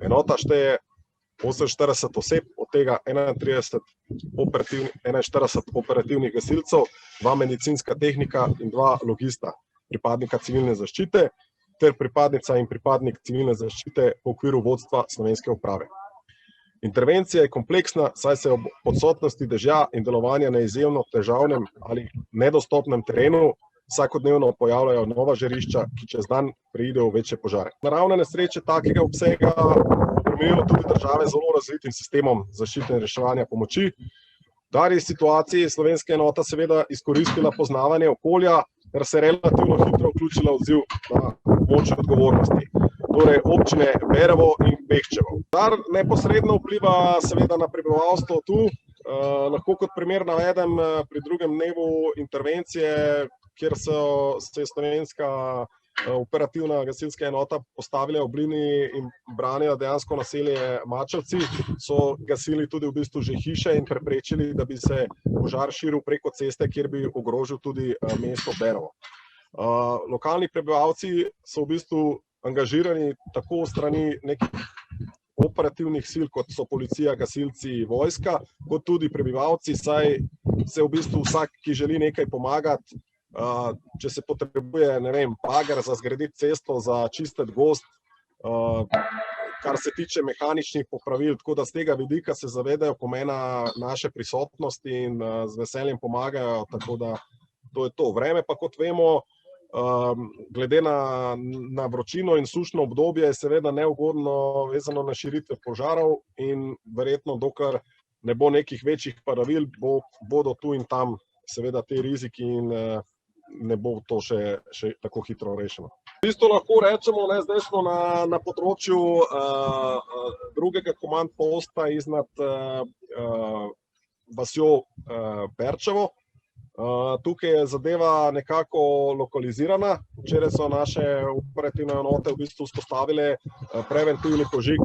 Enota šteje 48 oseb, od tega 41 operativnih gasilcev, 2 medicinska tehnika in 2 logista, pripadnika civilne zaščite ter pripadnica in pripadnik civilne zaščite v okviru vodstva Slovenske uprave. Intervencija je kompleksna, saj se ob odsotnosti dežja in delovanja na izjemno težavnem ali nedostopnem terenu vsakodnevno pojavljajo nova žarišča, ki čez dan preidejo v večje požare. Naravne nesreče takega obsega obremenjujejo tudi države z zelo razvitim sistemom zaščite in reševanja pomoči. V danih situaciji je slovenska enota seveda izkoristila poznavanje okolja ter se relativno hitro vključila v odziv na območje odgovornosti, torej občine Berovo in Beščevo. Požar neposredno vpliva seveda na prebivalstvo tu. Lahko kot primer navedem pri drugem dnevu intervencije, kjer se je slovenska operativna gasilska enota postavila v Blini in branila dejansko naselje Mačevci, so gasili tudi v bistvu že hiše in preprečili, da bi se požar širil preko ceste, kjer bi ogrožil tudi mesto Berovo. Lokalni prebivalci so v bistvu angažirani tako v strani nekih operativnih sil, kot so policija, gasilci, vojska, kot tudi prebivalci, saj se v bistvu vsak, ki želi nekaj pomagati, če se potrebuje, ne vem, bager za zgraditi cesto, za čistiti gozd, kar se tiče mehaničnih popravil, tako da z tega vidika se zavedajo pomena naše prisotnosti in z veseljem pomagajo, tako da to je to. Vreme pa, kot vemo, glede na vročino in sušno obdobje je seveda neugodno vezano na širitve požarov in verjetno dokler ne bo nekih večjih padavil, bodo tu in tam seveda te riziki in ne bo to še tako hitro rešeno. V bistvu lahko rečemo, zdaj smo na področju drugega komand posta iznad vasjo Berčevo. Tukaj je zadeva nekako lokalizirana. Včeraj so naše operativne enote v bistvu vzpostavile preventivni požig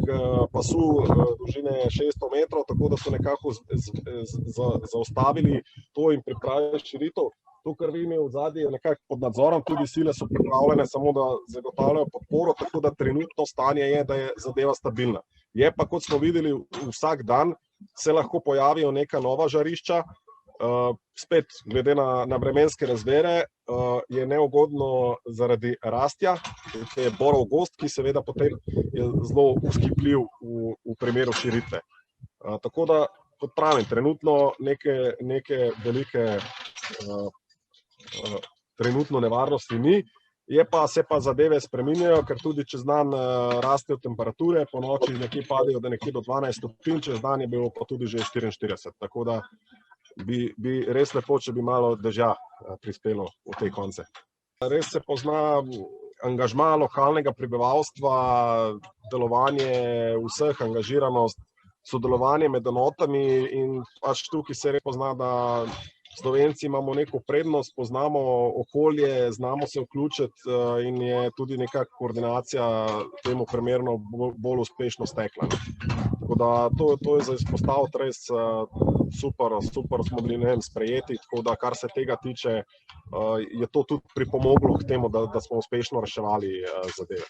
pasu dolžine 600 metrov, tako da so nekako zaustavili to in pripravili širitev. To, kar vi imeli v zadnji, je nekako pod nadzorom, tudi sile so pripravljene samo, da zagotavljajo podporo, tako da trenutno stanje je, da je zadeva stabilna. Je pa, kot smo videli, vsak dan se lahko pojavijo neka nova žarišča. Spet, glede na vremenske razmere, je neugodno zaradi rastja, to je borov gozd, ki seveda potem je zelo vzkipljiv v primeru širitve. Tako da, kot pravim, trenutno neke velike trenutno nevarnosti ni, se pa zadeve spreminjajo, ker tudi čez dan rastejo temperature, po noči nekje padejo nekje do 12 stopinj, čez dan je bilo pa tudi že 44, tako da bi res lepo, če bi malo dežja prispelo v te konce. Res se pozna angažma lokalnega prebivalstva, delovanje vseh, angažiranost, sodelovanje med enotami in pač tukaj se res pozna, da Slovenci imamo neko prednost, poznamo okolje, znamo se vključiti in je tudi neka koordinacija temu primerno bolj uspešno stekla. Tako da to je za izpostaviti res super smo bili sprejeti, tako da kar se tega tiče, je to tudi pripomoglo k temu, da smo uspešno reševali zadeve.